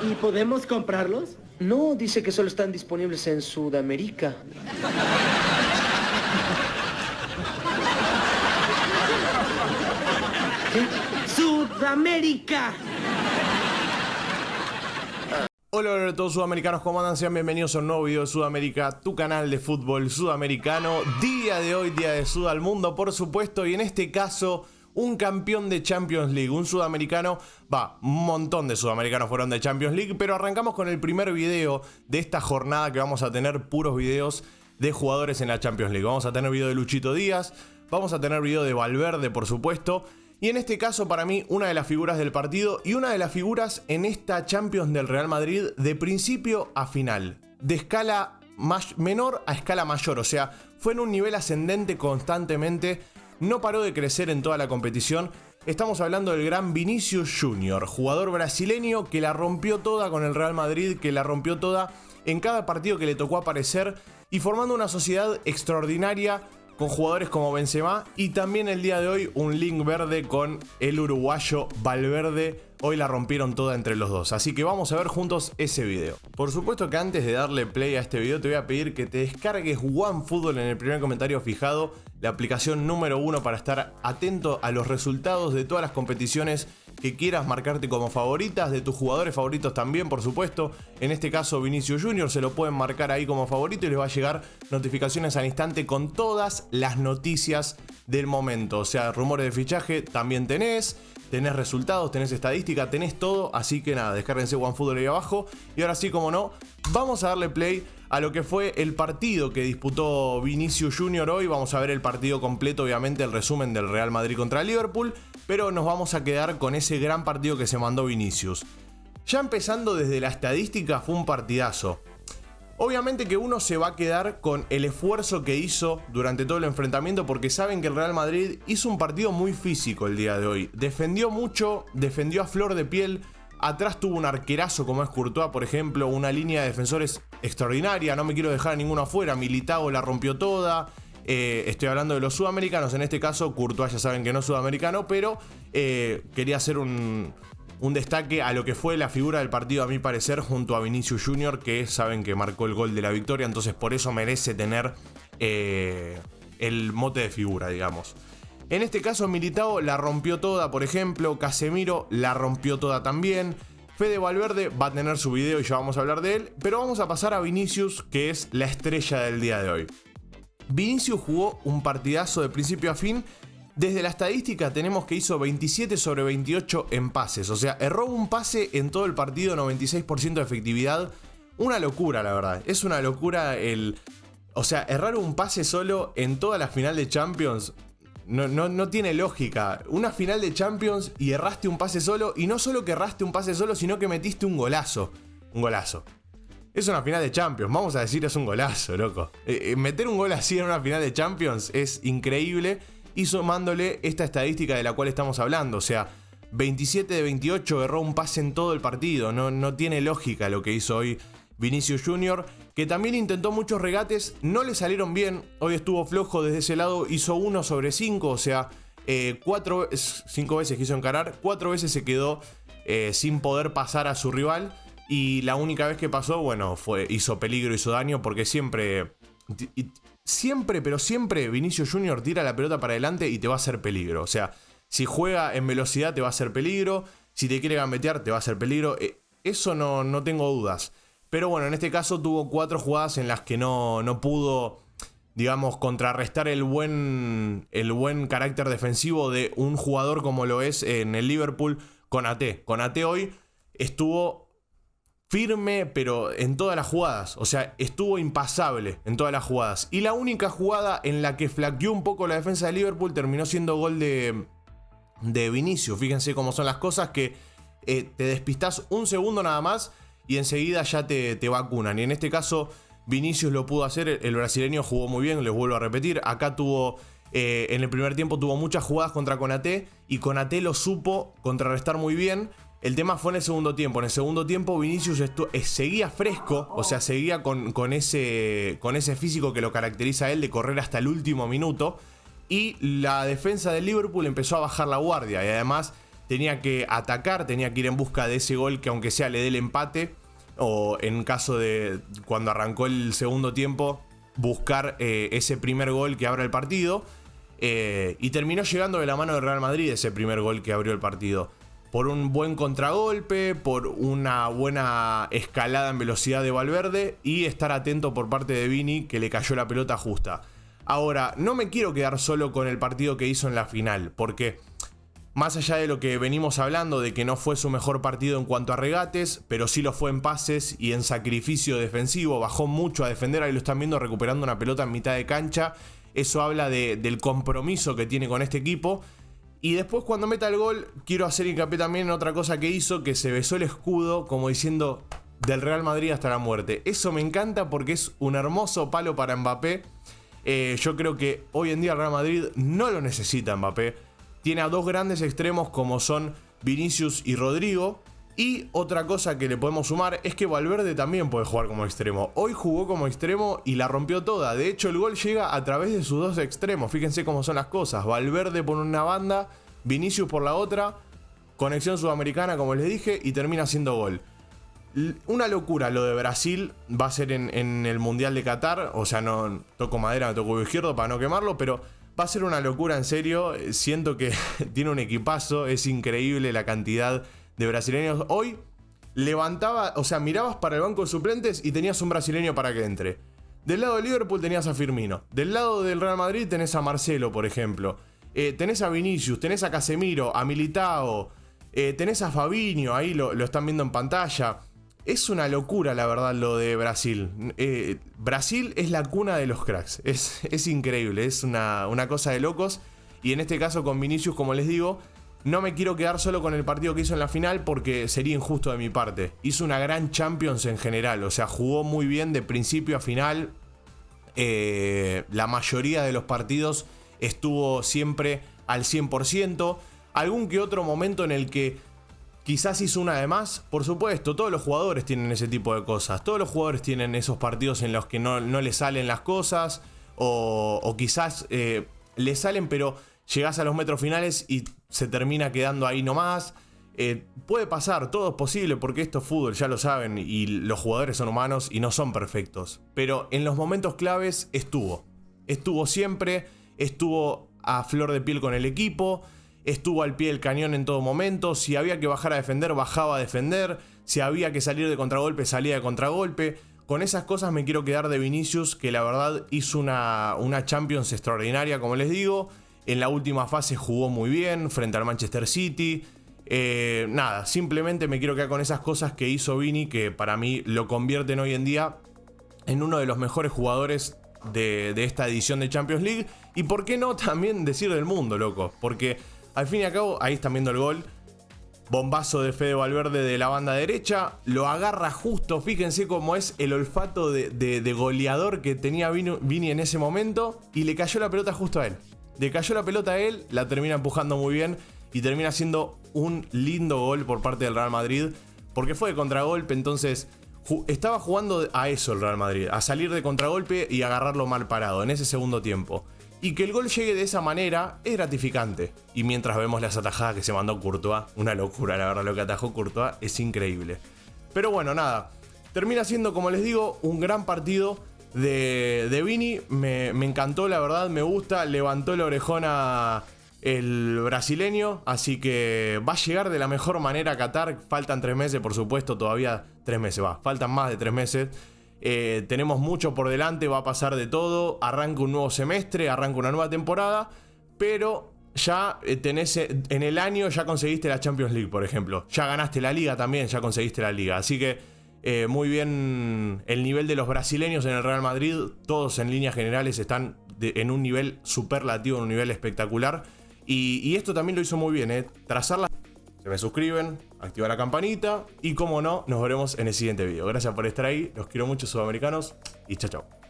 ¿Y podemos comprarlos? No, dice que solo están disponibles en Sudamérica. ¿Qué? ¡Sudamérica! Hola a todos sudamericanos, ¿cómo andan? Sean bienvenidos a un nuevo video de Sudamérica, tu canal de fútbol sudamericano. Día de hoy, día de Sud al mundo, por supuesto, y en este caso, un campeón de Champions League, un sudamericano, un montón de sudamericanos fueron de Champions League, pero arrancamos con el primer video de esta jornada que vamos a tener puros videos de jugadores en la Champions League. Vamos a tener video de Luchito Díaz, vamos a tener video de Valverde, por supuesto. Y en este caso, para mí, una de las figuras del partido y una de las figuras en esta Champions del Real Madrid de principio a final. De escala menor a escala mayor, o sea, fue en un nivel ascendente constantemente, no paró de crecer en toda la competición. Estamos hablando del gran Vinicius Junior, jugador brasileño que la rompió toda con el Real Madrid, que la rompió toda en cada partido que le tocó aparecer y formando una sociedad extraordinaria con jugadores como Benzema y también el día de hoy un link verde con el uruguayo Valverde. Hoy la rompieron toda entre los dos, así que vamos a ver juntos ese video. Por supuesto que antes de darle play a este video te voy a pedir que te descargues OneFootball en el primer comentario fijado, la aplicación número 1 para estar atento a los resultados de todas las competiciones que quieras marcarte como favoritas, de tus jugadores favoritos también, por supuesto. En este caso Vinicius Junior se lo pueden marcar ahí como favorito y les va a llegar notificaciones al instante con todas las noticias del momento. O sea, rumores de fichaje también tenés resultados, tenés estadística, tenés todo. Así que nada, descárguense OneFootball ahí abajo. Y ahora sí, como no, vamos a darle play a lo que fue el partido que disputó Vinicius Junior hoy. Vamos a ver el partido completo, obviamente el resumen del Real Madrid contra el Liverpool, pero nos vamos a quedar con ese gran partido que se mandó Vinicius. Ya empezando desde la estadística, fue un partidazo. Obviamente que uno se va a quedar con el esfuerzo que hizo durante todo el enfrentamiento, porque saben que el Real Madrid hizo un partido muy físico el día de hoy. Defendió mucho, defendió a flor de piel. Atrás tuvo un arquerazo como es Courtois, por ejemplo, una línea de defensores extraordinaria. No me quiero dejar a ninguno afuera. Militao la rompió toda. Estoy hablando de los sudamericanos. En este caso, Courtois ya saben que no es sudamericano, pero quería hacer un destaque a lo que fue la figura del partido, a mi parecer, junto a Vinicius Junior, que saben que marcó el gol de la victoria. Entonces, por eso merece tener el mote de figura, digamos. En este caso, Militao la rompió toda, por ejemplo. Casemiro la rompió toda también. Fede Valverde va a tener su video y ya vamos a hablar de él. Pero vamos a pasar a Vinicius, que es la estrella del día de hoy. Vinicius jugó un partidazo de principio a fin. Desde la estadística tenemos que hizo 27 sobre 28 en pases. O sea, erró un pase en todo el partido, 96% de efectividad. Una locura, la verdad. Es una locura o sea, errar un pase solo en toda la final de Champions. No tiene lógica. Una final de Champions y erraste un pase solo. Y no solo que erraste un pase solo, sino que metiste un golazo. Un golazo. Es una final de Champions, vamos a decir, es un golazo, loco. Meter un gol así en una final de Champions es increíble. Y sumándole esta estadística de la cual estamos hablando, o sea, 27 de 28, erró un pase en todo el partido. No tiene lógica lo que hizo hoy Vinicius Junior, que también intentó muchos regates, no le salieron bien. Hoy estuvo flojo desde ese lado, hizo 1 sobre 5, o sea, 5 veces quiso encarar, 4 veces se quedó sin poder pasar a su rival. Y la única vez que pasó, bueno, hizo peligro, hizo daño, porque siempre, pero siempre Vinicius Junior tira la pelota para adelante y te va a hacer peligro. O sea, si juega en velocidad te va a hacer peligro, si te quiere gambetear te va a hacer peligro. Eso no tengo dudas. Pero bueno, en este caso tuvo 4 jugadas en las que no pudo, digamos, contrarrestar el buen carácter defensivo de un jugador como lo es en el Liverpool, Konaté. Konaté hoy estuvo firme, pero en todas las jugadas. O sea, estuvo impasable en todas las jugadas. Y la única jugada en la que flaqueó un poco la defensa de Liverpool terminó siendo gol de Vinicius. Fíjense cómo son las cosas, que te despistás un segundo nada más y enseguida ya te vacunan. Y en este caso Vinicius lo pudo hacer. El brasileño jugó muy bien, les vuelvo a repetir. Acá tuvo, en el primer tiempo tuvo muchas jugadas contra Konaté y Konaté lo supo contrarrestar muy bien. El tema fue en el segundo tiempo. En el segundo tiempo Vinicius seguía fresco, o sea, seguía con ese físico que lo caracteriza a él de correr hasta el último minuto. Y la defensa del Liverpool empezó a bajar la guardia y además tenía que atacar, tenía que ir en busca de ese gol que aunque sea le dé el empate, o en caso de cuando arrancó el segundo tiempo, buscar ese primer gol que abra el partido. Y terminó llegando de la mano del Real Madrid ese primer gol que abrió el partido. Por un buen contragolpe, por una buena escalada en velocidad de Valverde y estar atento por parte de Vini, que le cayó la pelota justa. Ahora, no me quiero quedar solo con el partido que hizo en la final, porque más allá de lo que venimos hablando, de que no fue su mejor partido en cuanto a regates, pero sí lo fue en pases y en sacrificio defensivo, bajó mucho a defender, ahí lo están viendo recuperando una pelota en mitad de cancha. Eso habla del compromiso que tiene con este equipo. Y después cuando meta el gol, quiero hacer hincapié también en otra cosa que hizo, que se besó el escudo como diciendo del Real Madrid hasta la muerte. Eso me encanta porque es un hermoso palo para Mbappé. Yo creo que hoy en día el Real Madrid no lo necesita Mbappé. Tiene a dos grandes extremos como son Vinicius y Rodrigo. Y otra cosa que le podemos sumar es que Valverde también puede jugar como extremo. Hoy jugó como extremo y la rompió toda. De hecho, el gol llega a través de sus dos extremos. Fíjense cómo son las cosas. Valverde por una banda, Vinicius por la otra. Conexión sudamericana, como les dije, y termina siendo gol. Una locura lo de Brasil. Va a ser en el Mundial de Qatar. O sea, no toco madera, me toco huevo izquierdo para no quemarlo, pero va a ser una locura en serio. Siento que tiene un equipazo. Es increíble la cantidad de brasileños. Hoy levantaba, o sea, mirabas para el banco de suplentes y tenías un brasileño para que entre. Del lado de Liverpool tenías a Firmino. Del lado del Real Madrid tenés a Marcelo, por ejemplo. Tenés a Vinicius, tenés a Casemiro, a Militao, tenés a Fabinho, ahí lo están viendo en pantalla. Es una locura, la verdad, lo de Brasil. Brasil es la cuna de los cracks. Es increíble, es una cosa de locos. Y en este caso con Vinicius, como les digo, no me quiero quedar solo con el partido que hizo en la final porque sería injusto de mi parte. Hizo una gran Champions en general, o sea, jugó muy bien de principio a final. La mayoría de los partidos estuvo siempre al 100%. Algún que otro momento en el que quizás hizo una de más, por supuesto, todos los jugadores tienen ese tipo de cosas. Todos los jugadores tienen esos partidos en los que no les salen las cosas o quizás les salen, pero llegás a los metros finales y se termina quedando ahí nomás. Puede pasar, todo es posible porque esto es fútbol, ya lo saben, y los jugadores son humanos y no son perfectos. Pero en los momentos claves estuvo siempre, estuvo a flor de piel con el equipo, estuvo al pie del cañón en todo momento. Si había que bajar a defender, bajaba a defender. Si había que salir de contragolpe, salía de contragolpe. Con esas cosas me quiero quedar de Vinicius, que la verdad hizo una Champions extraordinaria, como les digo. En la última fase jugó muy bien frente al Manchester City. Nada, simplemente me quiero quedar con esas cosas que hizo Vini, que para mí lo convierten hoy en día en uno de los mejores jugadores de esta edición de Champions League. Y por qué no también decir del mundo, loco. Porque al fin y al cabo, ahí están viendo el gol. Bombazo de Fede Valverde de la banda derecha. Lo agarra justo, fíjense cómo es el olfato de goleador que tenía Vini en ese momento. Y le cayó la pelota justo a él. Le cayó la pelota a él, la termina empujando muy bien y termina siendo un lindo gol por parte del Real Madrid, porque fue de contragolpe, entonces estaba jugando a eso el Real Madrid, a salir de contragolpe y agarrarlo mal parado en ese segundo tiempo. Y que el gol llegue de esa manera es gratificante. Y mientras vemos las atajadas que se mandó Courtois, una locura, la verdad, lo que atajó Courtois es increíble. Pero bueno, nada, termina siendo, como les digo, un gran partido de Vini. Me encantó, la verdad, me gusta. Levantó la orejona el brasileño, así que va a llegar de la mejor manera a Qatar. Faltan 3 meses, por supuesto, todavía 3 meses, faltan más de 3 meses. Tenemos mucho por delante, va a pasar de todo. Arranca un nuevo semestre, arranca una nueva temporada, pero ya tenés en el año, ya conseguiste la Champions League, por ejemplo. Ya ganaste la Liga también, ya conseguiste la Liga. Así que muy bien el nivel de los brasileños en el Real Madrid. Todos en líneas generales están en un nivel superlativo, en un nivel espectacular. Y esto también lo hizo muy bien, trazarla. Se me suscriben, activar la campanita y como no, nos veremos en el siguiente video. Gracias por estar ahí, los quiero mucho, sudamericanos, y chao chao.